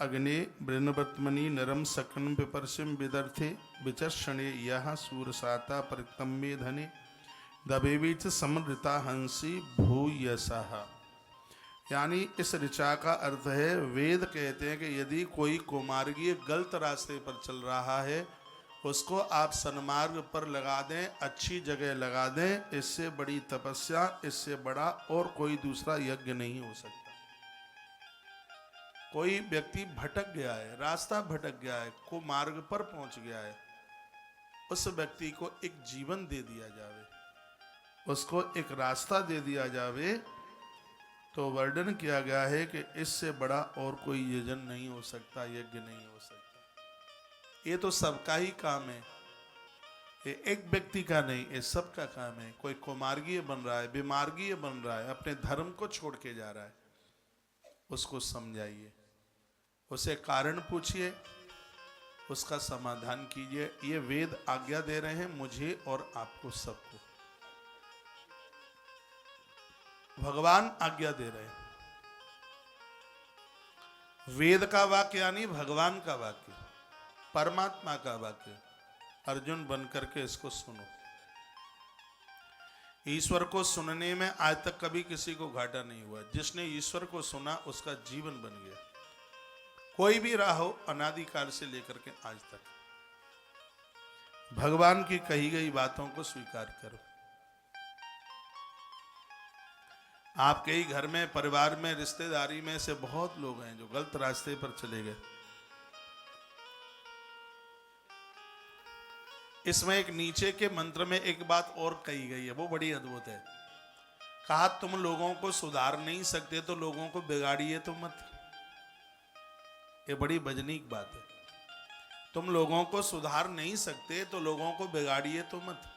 अग्ने वृणवर्तमनि नरम सकन पिपर्शिम विदर्थे विचर्षणे यह सूरसाता परितम्ये धने दबेवीच समृता हंसी भूयसः। यानी इस ऋचा का अर्थ है, वेद कहते हैं कि यदि कोई कुमार्गीय गलत रास्ते पर चल रहा है उसको आप सन्मार्ग पर लगा दें, अच्छी जगह लगा दें। इससे बड़ी तपस्या, इससे बड़ा और कोई दूसरा यज्ञ नहीं हो सकता। कोई व्यक्ति भटक गया है, रास्ता भटक गया है, कुमार्ग पर पहुंच गया है, उस व्यक्ति को एक जीवन दे दिया जावे, उसको एक रास्ता दे दिया जावे, तो वर्णन किया गया है कि इससे बड़ा और कोई यजन नहीं हो सकता, यज्ञ नहीं हो सकता। ये तो सबका ही काम है, ये एक व्यक्ति का नहीं, ये सबका काम है। कोई कुमार्गीय बन रहा है, विमार्गीय बन रहा है, अपने धर्म को छोड़ के जा रहा है, उसको समझाइए, उसे कारण पूछिए, उसका समाधान कीजिए। ये वेद आज्ञा दे रहे हैं मुझे और आपको सबको, भगवान आज्ञा दे रहे हैं। वेद का वाक्य यानी भगवान का वाक्य, परमात्मा का वाक्य। अर्जुन बन करके इसको सुनो। ईश्वर को सुनने में आज तक कभी किसी को घाटा नहीं हुआ। जिसने ईश्वर को सुना उसका जीवन बन गया। कोई भी रहा हो, अनादिकाल से लेकर के आज तक, भगवान की कही गई बातों को स्वीकार करो। आपके ही घर में, परिवार में, रिश्तेदारी में से बहुत लोग हैं जो गलत रास्ते पर चले गए। इसमें एक नीचे के मंत्र में एक बात और कही गई है, वो बड़ी अद्भुत है। कहा तुम लोगों को सुधार नहीं सकते तो लोगों को बिगाड़िए तो मत। ये बड़ी वजनीक बात है। तुम लोगों को सुधार नहीं सकते तो लोगों को बिगाड़िए तो मत।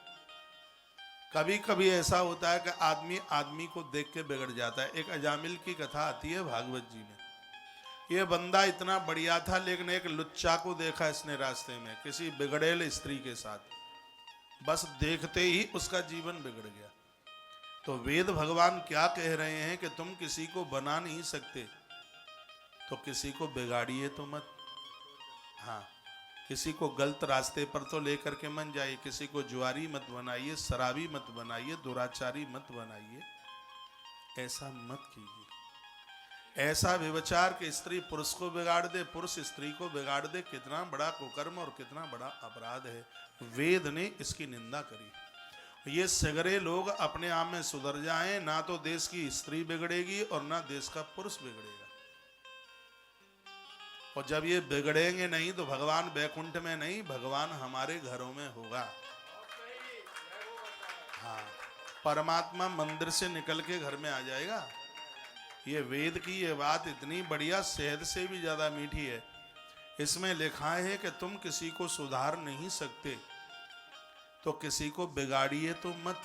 कभी कभी ऐसा होता है कि आदमी आदमी को देख के बिगड़ जाता है। एक अजामिल की कथा आती है भागवत जी में। ये बंदा इतना बढ़िया था, लेकिन एक लुच्चा को देखा इसने रास्ते में किसी बिगड़ेल स्त्री के साथ, बस देखते ही उसका जीवन बिगड़ गया। तो वेद भगवान क्या कह रहे हैं कि तुम किसी को बना नहीं सकते तो किसी को बिगाड़िए तो मत। हाँ, किसी को गलत रास्ते पर तो लेकर के मन जाइए, किसी को जुआरी मत बनाइए, शराबी मत बनाइए, दुराचारी मत बनाइए, ऐसा मत कीजिए। ऐसा विचार कि स्त्री पुरुष को बिगाड़ दे, पुरुष स्त्री को बिगाड़ दे, कितना बड़ा कुकर्म और कितना बड़ा अपराध है। वेद ने इसकी निंदा करी। ये सगरे लोग अपने आप में सुधर जाएं, ना तो देश की स्त्री बिगड़ेगी और ना देश का पुरुष बिगड़ेगा। और जब ये बिगड़ेंगे नहीं तो भगवान वैकुंठ में नहीं, भगवान हमारे घरों में होगा। हाँ, परमात्मा मंदिर से निकल के घर में आ जाएगा। ये वेद की ये बात इतनी बढ़िया, शहद से भी ज्यादा मीठी है। इसमें लिखा है कि तुम किसी को सुधार नहीं सकते तो किसी को बिगाड़िए तो मत।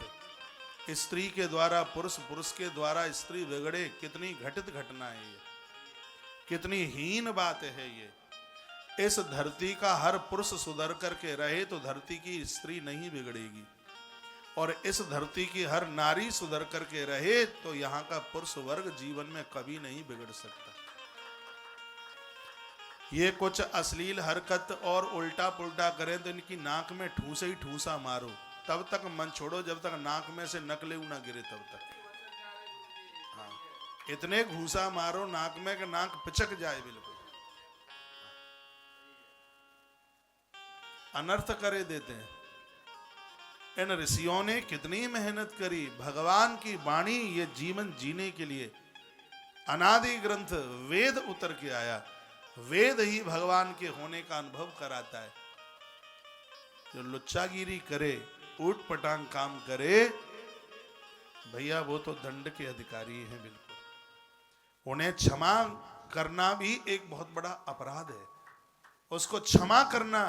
स्त्री के द्वारा पुरुष, पुरुष के द्वारा स्त्री बिगड़े, कितनी घटित घटना है ये, कितनी हीन बात है ये। इस धरती का हर पुरुष सुधर करके रहे तो धरती की स्त्री नहीं बिगड़ेगी, और इस धरती की हर नारी सुधर करके रहे तो यहाँ का पुरुष वर्ग जीवन में कभी नहीं बिगड़ सकता। ये कुछ अश्लील हरकत और उल्टा पुल्टा करें तो इनकी नाक में ठूसे ही ठूसा मारो, तब तक मन छोड़ो जब तक नाक में से नकलेऊ ना गिरे तब तक। हाँ, इतने घूसा मारो नाक में कि नाक पिचक जाए, बिल्कुल अनर्थ करे देते हैं। इन ऋषियों ने कितनी मेहनत करी, भगवान की वाणी ये जीवन जीने के लिए अनादि ग्रंथ वेद उतर के आया। वेद ही भगवान के होने का अनुभव कराता है। जो लुच्चागिरी करे, ऊट पटांग काम करे, भैया वो तो दंड के अधिकारी हैं। बिल्कुल उन्हें क्षमा करना भी एक बहुत बड़ा अपराध है। उसको क्षमा करना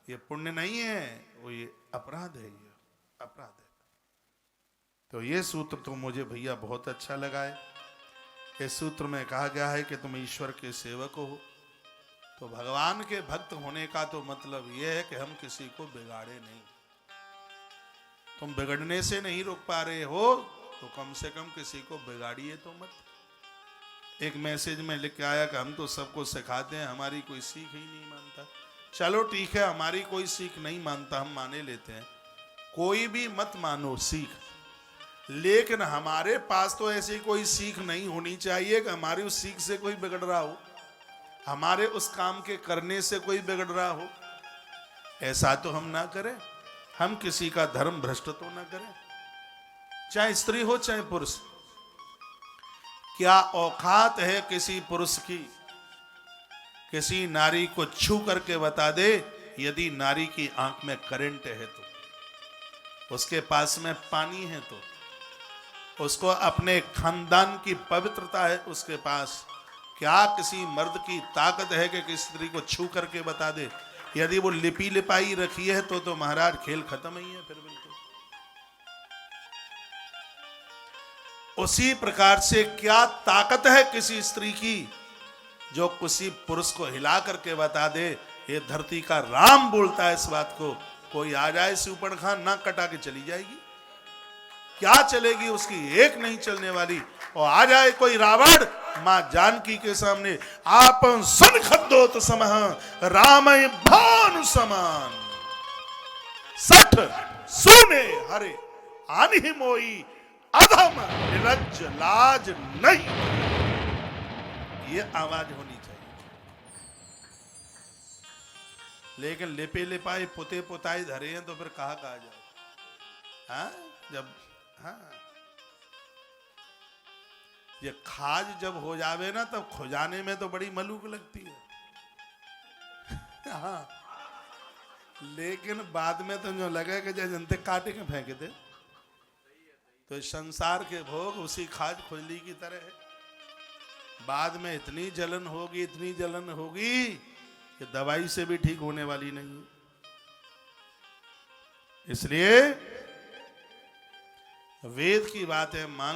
ये पुण्य नहीं है, वो ये अपराध है, ये अपराध है। तो ये सूत्र तो मुझे भैया बहुत अच्छा लगा है। इस सूत्र में कहा गया है कि तुम ईश्वर के सेवक हो, तो भगवान के भक्त होने का तो मतलब यह है कि हम किसी को बिगाड़े नहीं। तुम बिगड़ने से नहीं रोक पा रहे हो तो कम से कम किसी को बिगाड़िए तो मत। एक मैसेज में लिख के आया कि हम तो सबको सिखाते हैं, हमारी कोई सीख ही नहीं मानता। चलो ठीक है, हमारी कोई सीख नहीं मानता, हम माने लेते हैं। कोई भी मत मानो सीख, लेकिन हमारे पास तो ऐसी कोई सीख नहीं होनी चाहिए कि हमारी उस सीख से कोई बिगड़ रहा हो, हमारे उस काम के करने से कोई बिगड़ रहा हो। ऐसा तो हम ना करें, हम किसी का धर्म भ्रष्ट तो ना करें, चाहे स्त्री हो चाहे पुरुष। क्या औकात है किसी पुरुष की किसी नारी को छू करके बता दे, यदि नारी की आंख में करंट है तो, उसके पास में पानी है तो, उसको अपने खानदान की पवित्रता है उसके पास, क्या किसी मर्द की ताकत है कि किसी स्त्री को छू करके बता दे? यदि वो लिपी लिपाई रखी है तो महाराज खेल खत्म ही है फिर बिल्कुल। उसी प्रकार से क्या ताकत है किसी स्त्री की जो किसी पुरुष को हिला करके बता दे, ये धरती का राम बोलता है इस बात को, कोई आ जाए सूर्पणखा नाक कटा के चली जाएगी, क्या चलेगी उसकी, एक नहीं चलने वाली। और आ जाए कोई रावण मां जानकी के सामने, आपन सन खद्दोत समह रामय भानु समान, सठ सुने हरे आनि मोई अधम निलज्ज लाज नहीं, ये आवाज होनी चाहिए। लेकिन लिपे लिपाए पुते पुताई धरे हैं तो फिर कहा जाए? हाँ जब हाँ ये खाज जब हो जावे ना तब खुजाने में तो बड़ी मलूक लगती है। हाँ लेकिन बाद में तो जो लगे कि जैसे जनते काटे के फेंक दे, तो संसार के भोग उसी खाज खुजली की तरह है। बाद में इतनी जलन होगी कि दवाई से भी ठीक होने वाली नहीं है। इसलिए वेद की बात है, मान